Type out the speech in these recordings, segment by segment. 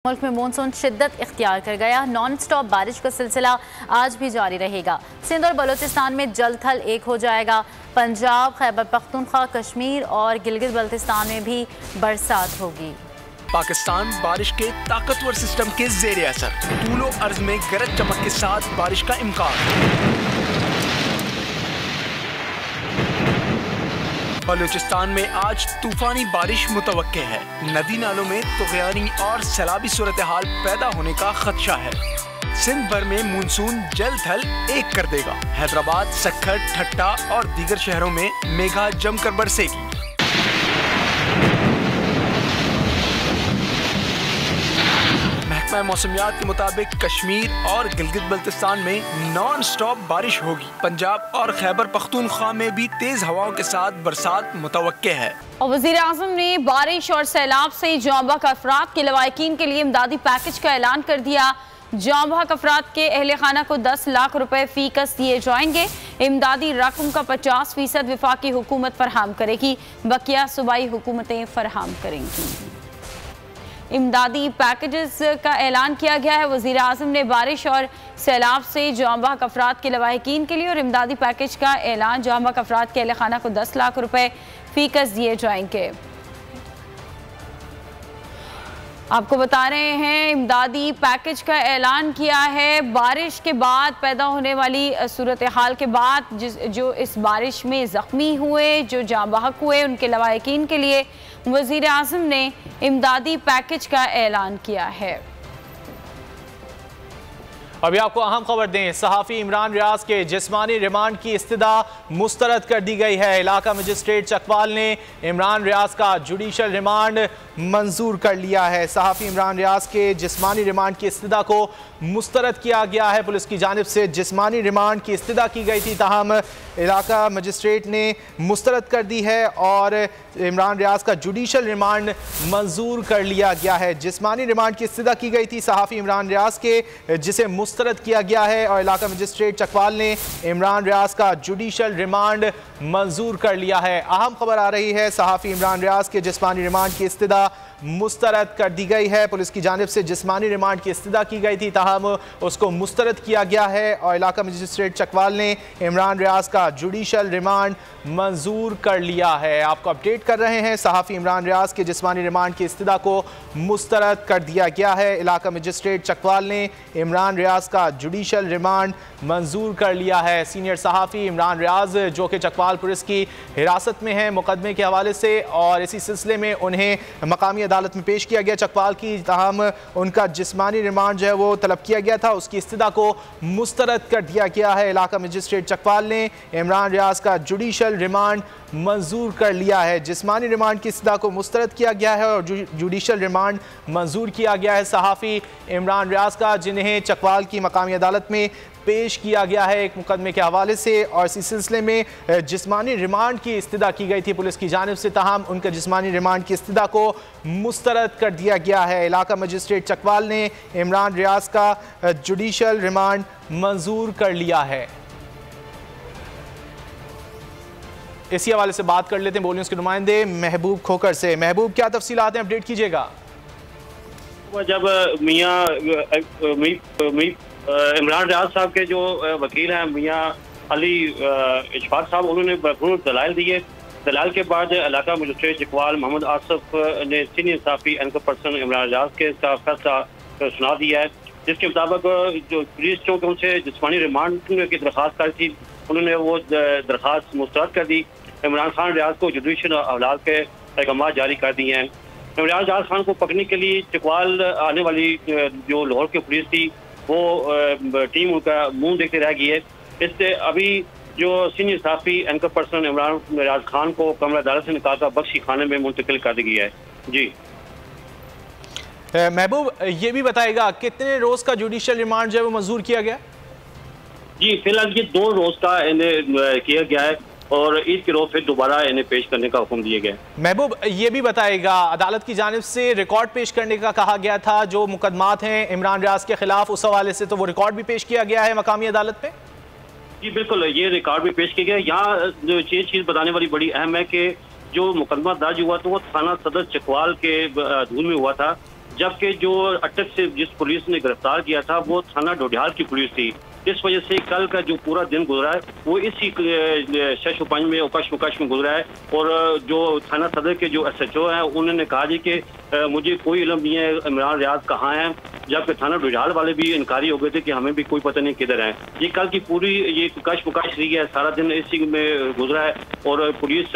मुल्क में मानसून शिद्दत इख्तियार कर गया। नॉन स्टॉप बारिश का सिलसिला आज भी जारी रहेगा। सिंध और बलूचिस्तान में जल्द थल एक हो जाएगा। पंजाब, खैबर पख्तूनख्वा, कश्मीर और गिलगित बल्तिस्तान में भी बरसात होगी। पाकिस्तान बारिश के ताकतवर सिस्टम के जेर असर, तूलो अर्ज में गरज चमक के साथ बारिश का इम्कान। बलूचिस्तान में आज तूफानी बारिश मुतवक्के है। नदी नालों में तुगयानी और सैलाबी सूरत हाल पैदा होने का खदशा है। सिंध भर में मानसून जल्द थल एक कर देगा। हैदराबाद, सक्खर, ठट्टा और दीगर शहरों में मेघा जमकर बरसेगी। महकमा मौसमियात के मुताबिक कश्मीर और गिलगित बल्तिस्तान में नॉन स्टॉप बारिश होगी। पंजाब और खैबर पख्तूनख्वा में भी तेज हवाओं के साथ बरसात मुतवक्के है। और वज़ीर आज़म ने बारिश और सैलाब से जांबहक अफराद के लवाहिकीन के लिए इमदादी पैकेज का ऐलान कर दिया। जांबहक अफराद के अहले खाना को 10 लाख रुपए फी कस दिए जाएंगे। इमदादी रकम का 50% वफाकी हुकूमत फरहम करेगी, बकिया सूबाई हुकूमतें फरहम करेंगी। इमदादी पैकेजेस का ऐलान किया गया है। वज़ीर आज़म ने बारिश और सैलाब से जांबहक अफराद के लवाहिकीन के लिए और इमदादी पैकेज का ऐलान। जांबहक अफराद के अहले खाना को 10 लाख रुपए फीकस दिए जाएंगे। आपको बता रहे हैं इमदादी पैकेज का ऐलान किया है। बारिश के बाद पैदा होने वाली सूरत हाल के बाद जो इस बारिश में ज़ख्मी हुए, जो जांबहक हुए, उनके लवाहिकीन के लिए वज़ीर आज़म ने इमदादी पैकेज का ऐलान किया है। अभी आपको अहम खबर दें, सहाफ़ी इमरान रियाज के जिस्मानी रिमांड की इस्तदा मुस्तरद कर दी गई है। इलाका मजिस्ट्रेट चकवाल ने इमरान रियाज का जुडिशल रिमांड मंजूर कर लिया है। सहाफ़ी इमरान रियाज के जिस्मानी रिमांड की इस्तदा को मुस्तरद किया गया है। पुलिस की जानिब से जिस्मानी रिमांड की इस्तदा की गई थी, ताहम इलाका मजिस्ट्रेट ने मुस्तरद कर दी है और इमरान रियाज का जुडिशल रिमांड मंजूर कर लिया गया है। जिस्मानी रिमांड की इस्तदा की गई थी सहाफ़ी इमरान रियाज के, जिसे मुस्तरद किया गया है और इलाका मजिस्ट्रेट चकवाल ने इमरान रियाज का जुडिशल रिमांड मंजूर कर लिया है। अहम खबर आ रही है, सहाफ़ी इमरान रियाज के जिस्मानी रिमांड की इस्तदा मुस्तरद कर दी गई है। पुलिस की जानिब से जिस्मानी रिमांड की इस्तदा की गई थी, ताहम उसको मुस्तरद किया गया है और इलाका मजिस्ट्रेट चकवाल ने इमरान रियाज का जुडिशल रिमांड मंजूर कर लिया है। आपको अपडेट कर रहे हैं, सहाफ़ी इमरान रियाज के जिस्मानी रिमांड की इस्तदा को मुस्तरद कर दिया गया है। इलाका मजिस्ट्रेट चकवाल ने इमरान रियाज का जुडिशल रिमांड मंजूर कर लिया है। सीनियर सहाफ़ी इमरान रियाज जो कि चकवाल पुलिस की हिरासत में है मुकदमे के हवाले से, और इसी सिलसिले में उन्हें मकामी अदालत में पेश किया गया चकवाल की, ताहम उनका जिस्मानी रिमांड जो है वो तलब किया गया था, उसकी इस्तदा को मुस्तरद कर दिया गया है। इलाका मजिस्ट्रेट चकवाल ने इमरान रियाज का जुडिशल रिमांड मंजूर कर लिया है। जिस्मानी रिमांड की इस्तदा को मुस्तरद किया गया है और जुडिशल रिमांड मंजूर किया गया है सहाफ़ी इमरान रियाज का, जिन्हें चकवाल की मकामी अदालत में पेश किया गया है एक मुकदमे के हवाले से, और इसी सिलसिले में जिस्मानी रिमांड की इस्तदा की गई थी पुलिस की जानिब से, ताहम उनका जिस्मानी रिमांड की इस्तदा को मुस्तरद कर दिया गया है। इलाका मजिस्ट्रेट चकवाल ने इमरान रियाज का जुडिशल रिमांड मंजूर कर लिया है। इसी हवाले से बात कर लेते हैं बोलियों के नुमाइंदे महबूब खोकर से। महबूब, क्या तफसीलात हैं, अपडेट कीजिएगा। जब इमरान रियाज साहब के जो वकील हैं मियाँ अली इशफाक साहब, उन्होंने भरपूर दलाइल दिए। दलाइल के बाद इलाका मजिस्ट्रेट चकवाल मोहम्मद आसफ ने सीनियर सहाफ़ी एंकर पर्सन इमरान रियाज के इसका फैसला सुना दिया है, जिसके मुताबिक जो पुलिस चौंक उनसे जिस्मानी रिमांड की दरख्वास्त कर थी, उन्होंने वो दरख्वास्त मुस्तरद कर दी। इमरान खान रियाज को जुडिशल हवालात के पैगाम जारी कर दिए हैं। इमरान रियाज खान को पकड़ने के लिए चकवाल आने वाली जो लाहौर की पुलिस थी वो टीम उनका मुंह देखते रह गई है। इससे अभी जो सीनियर सहाफ़ी एंकर पर्सन इमरान रियाज खान को कमरा अदालत से निकाल कर बख्शी खाने में मुंतकिल कर दी गई है। जी महबूब, ये भी बताएगा कितने रोज का जुडिशल रिमांड जो है वो मंजूर किया गया? जी, फिलहाल ये 2 रोज का इन्हें किया गया है और ईद के रोज फिर दोबारा इन्हें पेश करने का हुक्म दिया गया। महबूब, ये भी बताएगा, अदालत की जानिब से रिकॉर्ड पेश करने का कहा गया था, जो मुकदमात हैं इमरान रियाज के खिलाफ, उस हवाले से तो वो रिकॉर्ड भी पेश किया गया है मकामी अदालत में? जी बिल्कुल, ये रिकॉर्ड भी पेश किया गया। यहाँ जो ये चीज़ बताने वाली बड़ी अहम है कि जो मुकदमा दर्ज हुआ तो वो थाना सदर चकवाल के धूल में हुआ था, जबकि जो अटक से जिस पुलिस ने गिरफ्तार किया था वो थाना डोडियाल की पुलिस थी। इस वजह से कल का जो पूरा दिन गुजरा है वो इसी शश उपंज में उकश मुकश में गुजरा है। और जो थाना सदर के जो SHO हैं उन्होंने कहा जी कि मुझे कोई इल्म नहीं है इमरान रियाज कहाँ हैं, जबकि थाना डोडियाल वाले भी इनकारी हो गए थे कि हमें भी कोई पता नहीं किधर है। ये कल की पूरी ये कश मुकश रही है, सारा दिन इसी में गुजरा है और पुलिस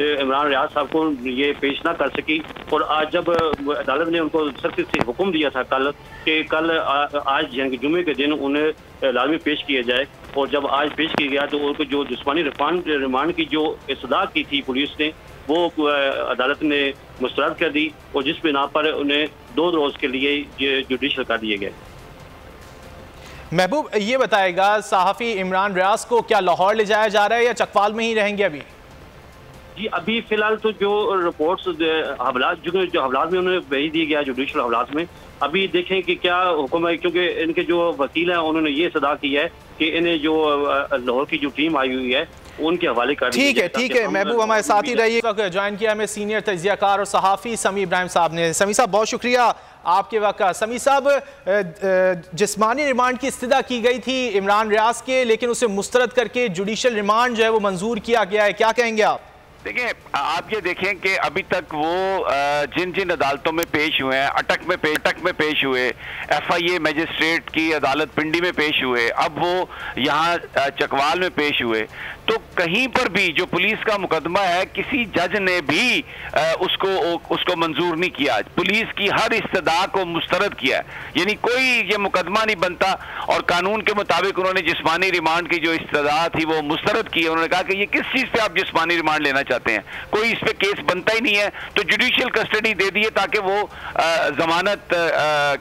इमरान रियाज साहब को ये पेश ना कर सकी। और आज जब अदालत ने उनको सख्ती से हुक्म दिया था कल कि कल आज यानी जुमे के दिन उन्हें लाजमी पेश किया जाए, और जब आज पेश किया गया तो उनको जो जिस्मानी रिमांड की जो इस्तदा की थी पुलिस ने वो अदालत ने मुस्तरद कर दी, और जिस बिना पर उन्हें 2 रोज के लिए ये जुडिशल कर दिए गए। महबूब, ये बताएगा सहाफ़ी इमरान रियाज को क्या लाहौर ले जाया जा रहा है या चकवाल में ही रहेंगे अभी? जी अभी फिलहाल तो जो रिपोर्ट्स हवालात जो हवालात में उन्हें भेज दिया गया जुडिशल हवालात में, अभी देखें कि क्या हुक्म है, क्योंकि इनके जो वकील हैं उन्होंने ये सदा की है कि इन्हें जो लाहौर की जो टीम आई हुई है उनके हवाले कर ठीक है महबूब हमारे साथ ही रहिए। ज्वाइन किया हमें सीनियर तजियाकार और सहाफ़ी समी इब्राहिम साहब ने। समी साहब बहुत शुक्रिया आपके वक्त का। समी साहब, जिस्मानी रिमांड की इस्तदा की गई थी इमरान रियाज के, लेकिन उसे मुस्तरद करके जुडिशल रिमांड जो है वो मंजूर किया गया है, क्या कहेंगे आप? देखिए, आप ये देखें कि अभी तक वो जिन जिन अदालतों में पेश हुए हैं, अटक में पेश हुए, FIA मजिस्ट्रेट की अदालत पिंडी में पेश हुए, अब वो यहाँ चकवाल में पेश हुए, तो कहीं पर भी जो पुलिस का मुकदमा है किसी जज ने भी उसको मंजूर नहीं किया। पुलिस की हर इस्तदा को मुस्तरद किया, यानी कोई ये मुकदमा नहीं बनता। और कानून के मुताबिक उन्होंने जिस्मानी रिमांड की जो इस्तदा थी वो मुस्तरद की। उन्होंने कहा कि ये किस चीज़ पे आप जिस्मानी रिमांड लेना चाहते हैं, कोई इस पे केस बनता ही नहीं है, तो जुडिशियल कस्टडी दे दिए ताकि वो जमानत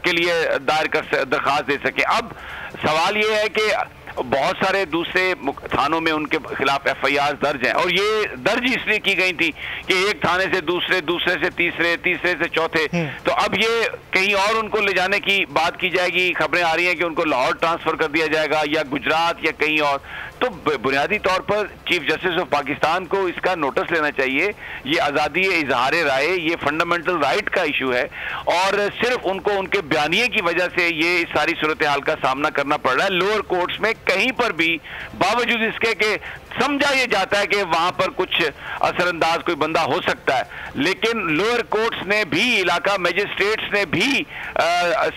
के लिए दरखास्त दे सके। अब सवाल ये है कि बहुत सारे दूसरे थानों में उनके खिलाफ FIR दर्ज हैं, और ये दर्ज इसलिए की गई थी कि एक थाने से दूसरे, दूसरे से तीसरे, तीसरे से चौथे, तो अब ये कहीं और उनको ले जाने की बात की जाएगी। खबरें आ रही हैं कि उनको लाहौर ट्रांसफर कर दिया जाएगा या गुजरात या कहीं और। तो बुनियादी तौर पर चीफ जस्टिस ऑफ पाकिस्तान को इसका नोटिस लेना चाहिए। ये आज़ादी इजहार राय, ये फंडामेंटल राइट का इशू है, और सिर्फ उनको उनके बयानिए की वजह से ये इस सारी सूरत हाल का सामना करना पड़ रहा है। लोअर कोर्ट्स में कहीं पर भी बावजूद इसके कि समझा ये जाता है कि वहां पर कुछ असरअंदाज कोई बंदा हो सकता है, लेकिन लोअर कोर्ट्स ने भी, इलाका मजिस्ट्रेट्स ने भी,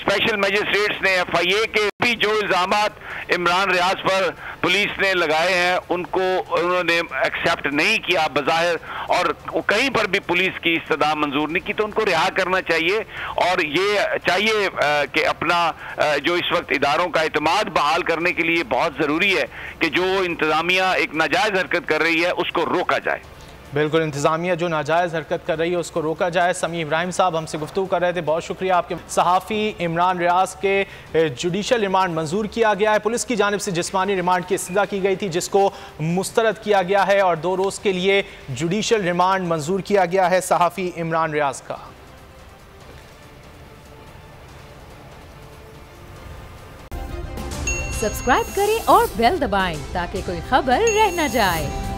स्पेशल मजिस्ट्रेट्स ने, FIA के भी जो इल्जामात इमरान रियाज पर पुलिस ने लगाए हैं उनको उन्होंने एक्सेप्ट नहीं किया बज़ाहिर, और कहीं पर भी पुलिस की इस्तदा मंजूर नहीं की, तो उनको रिहा करना चाहिए। और ये चाहिए कि अपना जो इस वक्त इदारों का एतमाद बहाल करने के लिए बहुत ज़रूरी है कि जो इंतज़ामिया एक नाजायज़ हरकत कर रही है उसको रोका जाए। बिल्कुल, इंतज़ामिया जो नाजायज़ हरकत कर रही है उसको रोका जाए। समी इब्राहिम साहब हमसे गुफ्तगू कर रहे थे, बहुत शुक्रिया आपके। सहाफ़ी इमरान रियाज के जुडिशल रिमांड मंजूर किया गया है। पुलिस की जानिब से जिस्मानी रिमांड की इस्तदा की गई थी जिसको मुस्तरद किया गया है, और 2 रोज़ के लिए जुडिशल रिमांड मंजूर किया गया है सहाफ़ी इमरान रियाज का। सब्सक्राइब करें और बेल दबाएं ताकि कोई खबर रह न जाए।